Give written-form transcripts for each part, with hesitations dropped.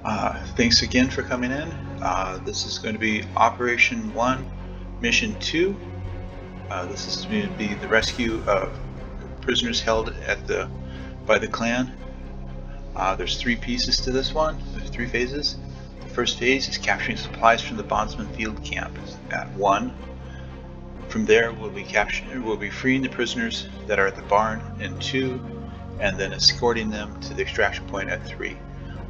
Thanks again for coming in. This is going to be Operation 1, Mission 2. This is going to be the rescue of prisoners held by the clan. There's 3 pieces to this one. There's 3 phases. The first phase is capturing supplies from the Bondsman field camp at 1. From there, we'll be freeing the prisoners that are at the barn in 2, and then escorting them to the extraction point at 3.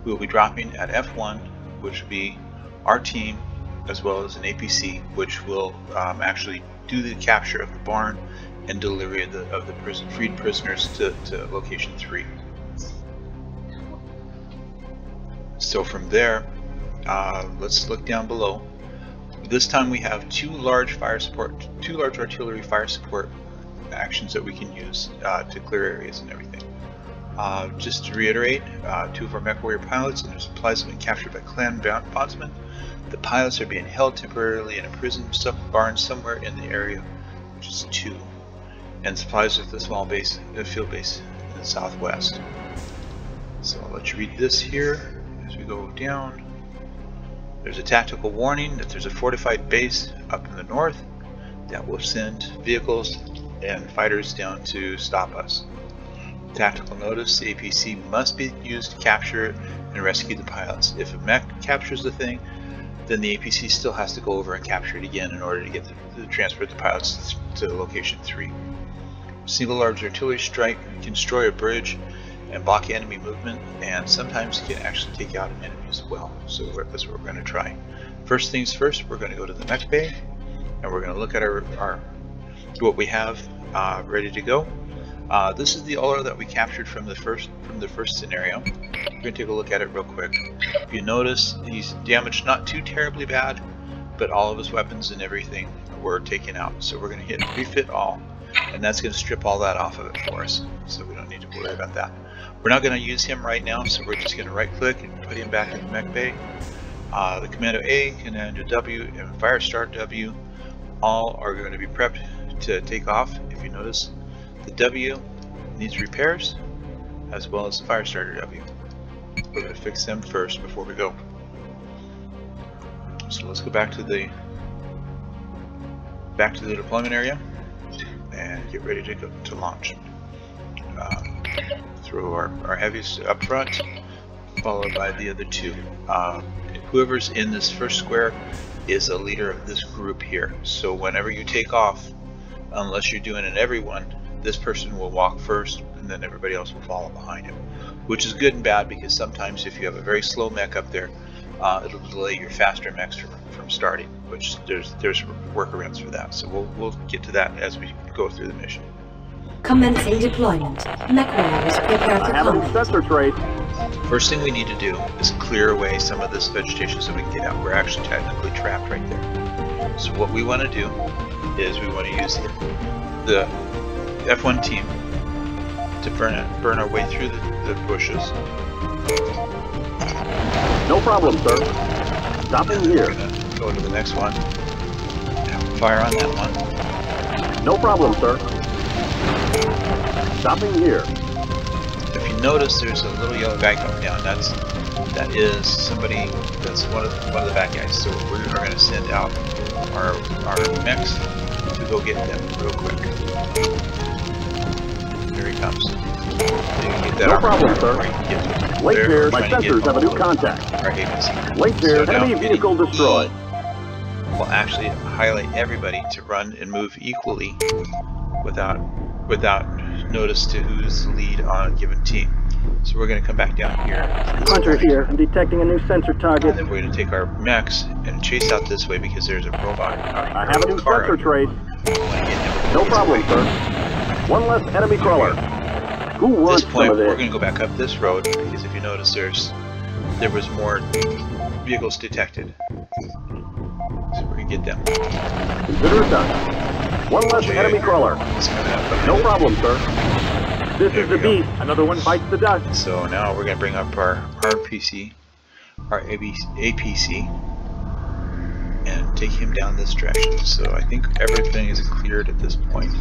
We will be dropping at F1, which will be our team, as well as an APC, which will actually do the capture of the barn and delivery of the freed prisoners to location 3. So from there, let's look down below. This time we have 2 large artillery fire support actions that we can use to clear areas and everything. Just to reiterate, 2 of our Mech Warrior pilots and their supplies have been captured by clan Bondsman. The pilots are being held temporarily in a prison barn somewhere in the area, which is 2. And supplies at the small base, field base in the southwest. So I'll let you read this here as we go down. There's a tactical warning that there's a fortified base up in the north that will send vehicles and fighters down to stop us. Tactical notice: the APC must be used to capture and rescue the pilots. If a mech captures the thing, then the APC still has to go over and capture it again in order to get the transport the pilots to location 3. A single large artillery strike can destroy a bridge and block enemy movement, and sometimes can actually take out an enemy as well. So that's what we're going to try. First things first, we're going to go to the mech bay, and we're going to look at what we have ready to go. This is the Uller that we captured from the first scenario. We're going to take a look at it real quick. If you notice, he's damaged not too terribly bad, but all of his weapons and everything were taken out. So we're going to hit refit all, and that's going to strip all that off of it for us. So we don't need to worry about that. We're not going to use him right now, so we're just going to right click and put him back in the mech bay. The Commando A, Commander W, and Firestar W all are going to be prepped to take off. If you notice, the W needs repairs, as well as the Firestarter W. We're going to fix them first before we go. So let's go back to the deployment area and get ready to go to launch. Throw our heavies up front, followed by the other 2. Whoever's in this first square is a leader of this group here. So whenever you take off, unless you're doing it everyone, this person will walk first, and then everybody else will follow behind him, which is good and bad, because sometimes if you have a very slow mech up there, it'll delay your faster mechs from starting, which there's workarounds for that. So we'll get to that as we go through the mission. Commencing deployment. Mech warriors prepare for combat. Sensor trace. First thing we need to do is clear away some of this vegetation so we can get out. We're actually technically trapped right there. So what we want to do is we want to use the F1 team to burn our way through the bushes. No problem, sir. Stopping here. We're gonna go to the next one. Fire on that one. No problem, sir. Stopping here. If you notice, there's a little yellow guy coming down. That is somebody. That's one of the bad guys. So we're going to send out our mechs to go get them real quick. Here he comes. No problem, sir. Wait here. My sensors have a new contact. Wait here. Enemy vehicle destroyed. Will actually highlight everybody to run and move equally without notice to who's the lead on a given team. So we're going to come back down here. Hunter here. I'm detecting a new sensor target. And then we're going to take our mechs and chase out this way because there's a robot. I have a new sensor trace. No problem, sir. One less enemy crawler. Who wants At this point, some of this? we're going to go back up this road because if you notice, there was more vehicles detected. So we're going to get them. Consider it done. One less enemy crawler. No problem, sir. This is the beast. Another one bites the dust. So now we're going to bring up our APC, and take him down this direction. So I think everything is cleared at this point.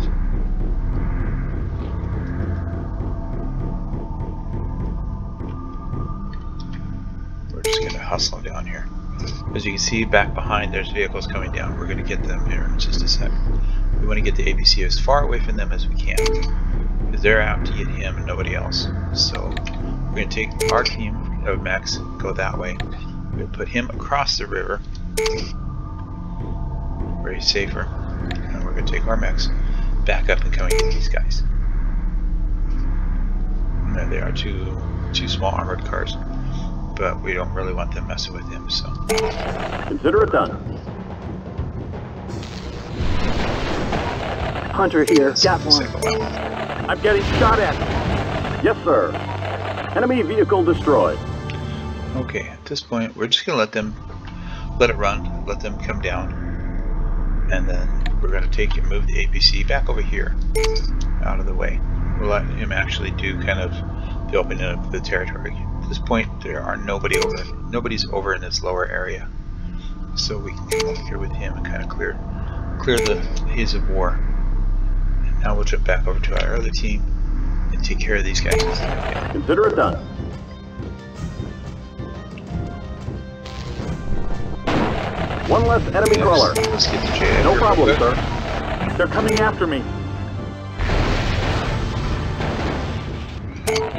We're just going hustle down here. As you can see back behind, there's vehicles coming down. We're going to get them here in just a sec. We want to get the APC as far away from them as we can, because they're out to get him and nobody else. So we're going to take our team of mechs, go that way. We're going to put him across the river, where he's safer, and we're going to take our mechs back up and come and get these guys. And there they are, two small armored cars, but we don't really want them messing with him, so. Consider it done. Hunter here, got one. I'm getting shot at. Yes, sir. Enemy vehicle destroyed. Okay, at this point, we're just going to let it run, let them come down, and then we're going to move the APC back over here, out of the way. We'll let him actually do kind of the opening up of the territory. At this point, there are nobody's over in this lower area, so we can come over here with him and kind of clear the haze of war. And now we'll jump back over to our other team and take care of these guys. Consider it done. One less enemy crawler. Let's get the J. No problem, sir. They're coming after me.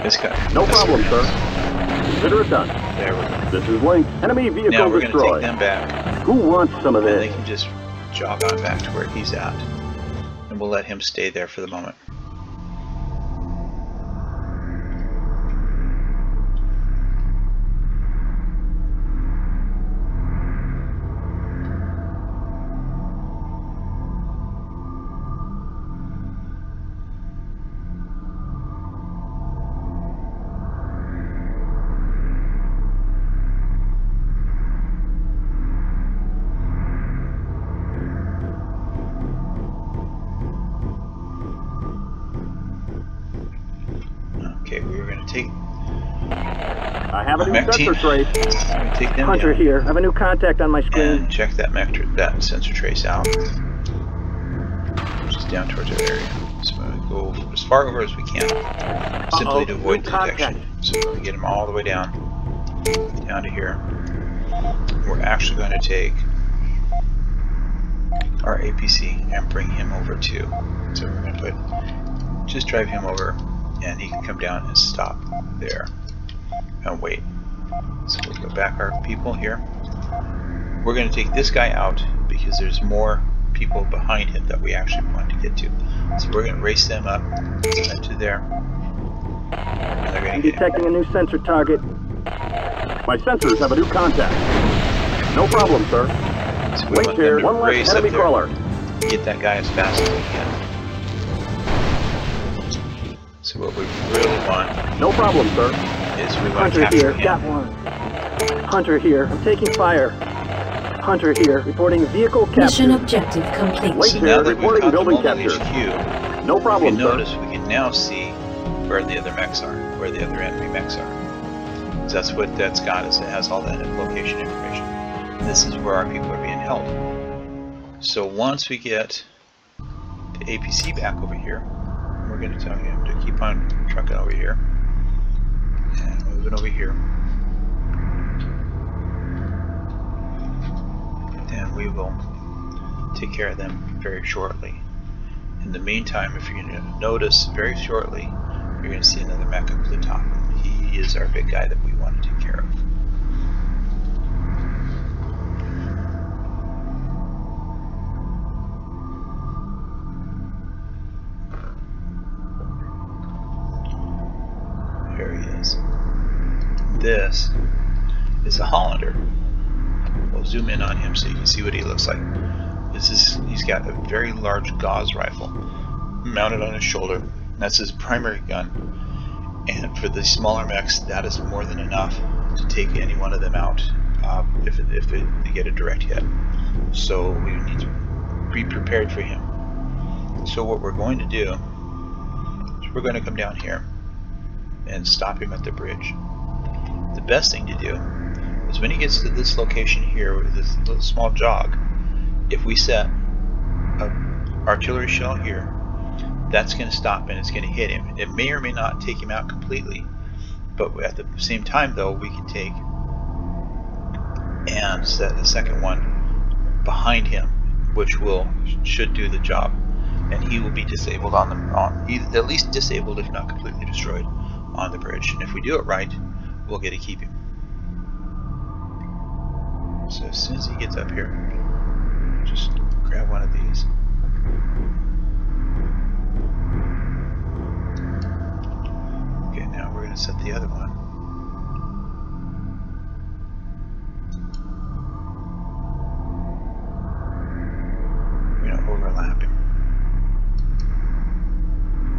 This guy. No problem, sir. Consider it done. There we go. This is linked. Enemy vehicle now we're destroyed. Going to take them back. Who wants some of And this? they can just jog on back to where he's at. And we'll let him stay there for the moment. Okay, we were going to take. I have a new sensor trace. Take them Hunter down here. I have a new contact on my screen. and check that sensor trace out. Just down towards our area. So we're going to go as far over as we can, simply to avoid detection. So we're going to get them all the way down to here. We're actually going to take our APC and bring him over too. So we're going to just drive him over, and he can come down and stop there and wait. So we'll go back our people here. We're going to take this guy out because there's more people behind him that we actually want to get to. So we're going to race them up to there. And they're going I'm to detecting a new sensor target. My sensors have a new contact. No problem, sir. So we Wait want here. them to One less race up enemy there, crawler. get that guy as fast as we can. So what we really want No problem, sir. is we want to Hunter capture here, him. got one. Hunter here, I'm taking fire. Hunter here, reporting vehicle Mission capture. objective complete. Wait So here, now that we've reporting caught them building all in capture. HQ, No you problem, can sir. notice we can now see where the other mechs are, where the other enemy mechs are. So that's what that's got, is it has all that location information. And this is where our people are being held. So once we get the APC back over here, we're going to tell him to keep on trucking over here and moving over here. And we will take care of them very shortly. In the meantime, if you're going to notice very shortly, you're going to see another mech up at the top. He is our big guy that we want to take care of. There he is. This is a Hollander. We'll zoom in on him so you can see what he looks like. He's got a very large gauze rifle mounted on his shoulder. That's his primary gun. And for the smaller mechs, that is more than enough to take any one of them out if they get a direct hit. So we need to be prepared for him. So what we're going to do is we're going to come down here and stop him at the bridge. The best thing to do is when he gets to this location here with this little small jog, if we set an artillery shell here, that's going to stop and it's going to hit him. It may or may not take him out completely, but at the same time though, we can take and set a second one behind him, which should do the job, and he will be disabled at least disabled, if not completely destroyed, on the bridge. And if we do it right, we'll get to keep him. So as soon as he gets up here, just grab one of these. Okay, now we're going to set the other one. We're going to overlap him.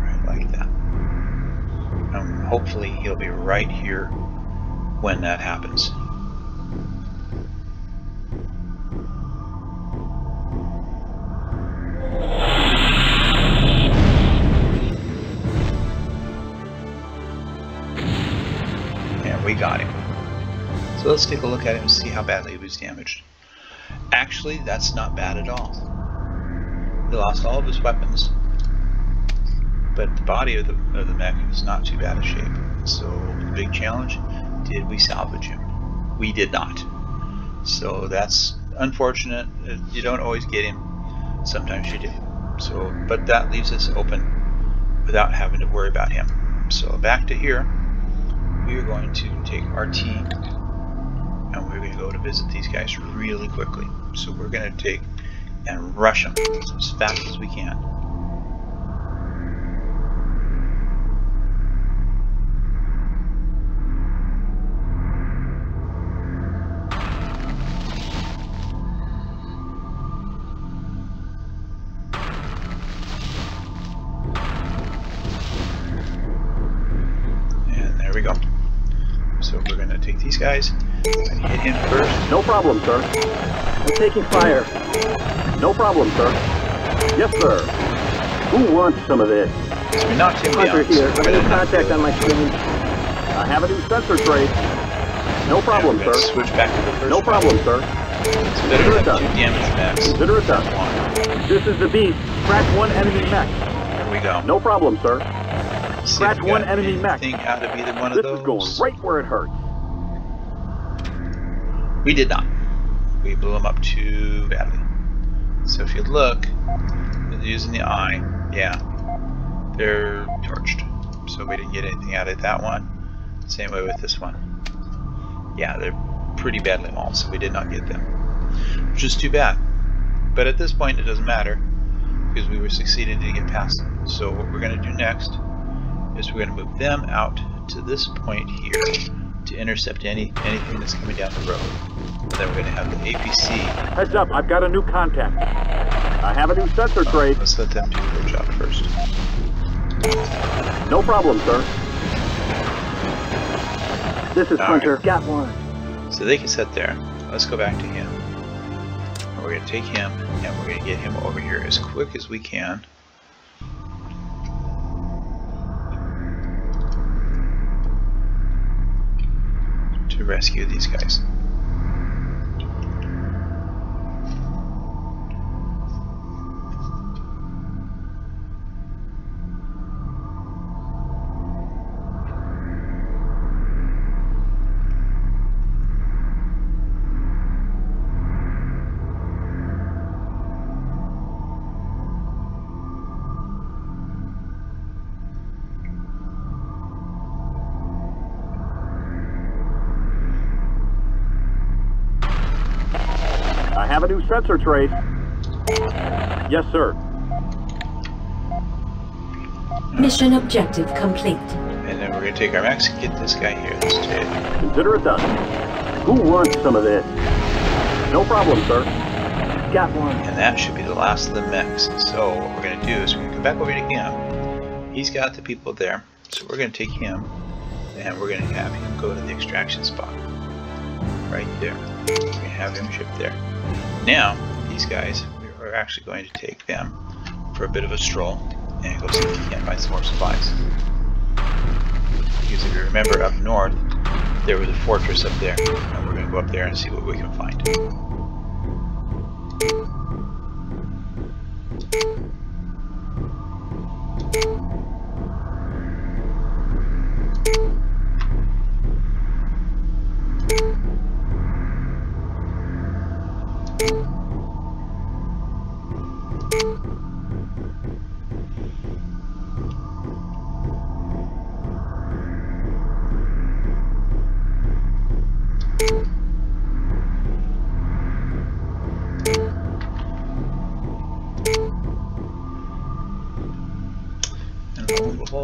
Right like that. Hopefully he'll be right here when that happens. And we got him. So let's take a look at him and see how badly he was damaged. Actually, that's not bad at all. He lost all of his weapons, but the body of the mech is not too bad a shape. So the big challenge, did we salvage him? We did not. So that's unfortunate. You don't always get him. Sometimes you do. So, but that leaves us open without having to worry about him. So back to here, we are going to take our team and we're going to go to visit these guys really quickly. So we're going to take and rush them as fast as we can. And there we go. So we're going to take these guys and hit him first. No problem, sir. We're taking fire. No problem, sir. Yes, sir. Who wants some of this? So we knocked him Hunter down. here. So I'm in contact on my screen. I have a new sensor trace. No problem, we're sir. Switch back to the first No problem, sir. It's better to have 2 damage max. Consider it done. One. This is the Beast. Crack one enemy mech. There we go. No problem, sir. See Crack if we one got enemy mech. anything out of either one of This those. is going right where it hurts. We did not. We blew them up too badly. So if you look, using the eye, yeah, they're torched. So we didn't get anything out of that one. Same way with this one. Yeah, they're pretty badly mauled, so we did not get them. Which is too bad. But at this point it doesn't matter, because we were succeeded to get past them. So what we're going to do next is we're going to move them out to this point here to intercept anything that's coming down the road. And then we're going to have the APC. Heads up, I've got a new contact. I have a new sensor trace. Let's let them do their job first. No problem, sir. This is All Hunter. right. Got one. So they can sit there. Let's go back to him. And we're going to take him and we're going to get him over here as quick as we can. To rescue these guys. I have a new sensor trace. Yes, sir. Mission objective complete. And then we're going to take our mechs and get this guy here, this Ted. Consider it done. Who wants some of this? No problem, sir. Got one. And that should be the last of the mechs. So what we're going to do is we're going to come back over to him. He's got the people there. So we're going to take him and we're going to have him go to the extraction spot. Right there. We're going to have him shipped there. Now, these guys, we're actually going to take them for a bit of a stroll and go see if we can't find some more supplies. Because if you remember up north, there was a fortress up there, and we're going to go up there and see what we can find.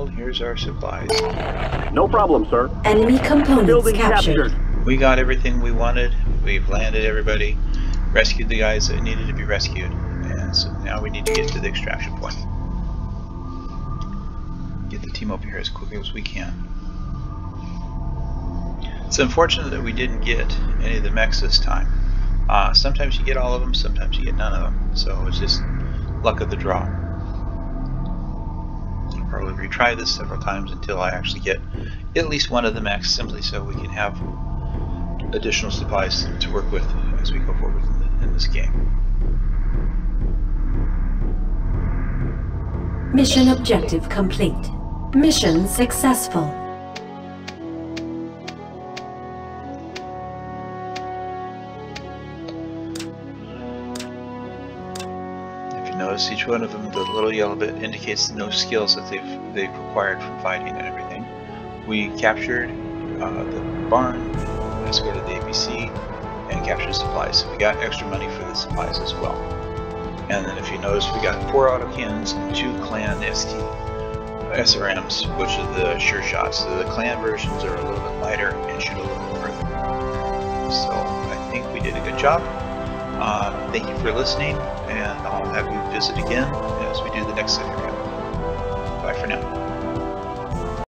world. Here's our supplies. No problem, sir. Enemy components Building captured. captured. We got everything we wanted. We've landed everybody, rescued the guys that needed to be rescued, and so now we need to get to the extraction point. Get the team over here as quickly as we can. It's unfortunate that we didn't get any of the mechs this time. Sometimes you get all of them, sometimes you get none of them. So it's just luck of the draw. I'll probably retry this several times until I actually get at least one of the mechs, simply so we can have additional supplies to work with as we go forward in this game. Mission objective complete. Mission successful. Notice each one of them, the little yellow bit indicates no skills that they've acquired from fighting and everything. We captured the barn, escorted the ABC, and captured supplies. So we got extra money for the supplies as well. And then if you notice, we got 4 autocannons and 2 clan SRMs, which are the sure shots. So the clan versions are a little bit lighter and shoot a little bit further. So I think we did a good job. Thank you for listening, and I'll have you visit again as we do the next scenario. Bye for now.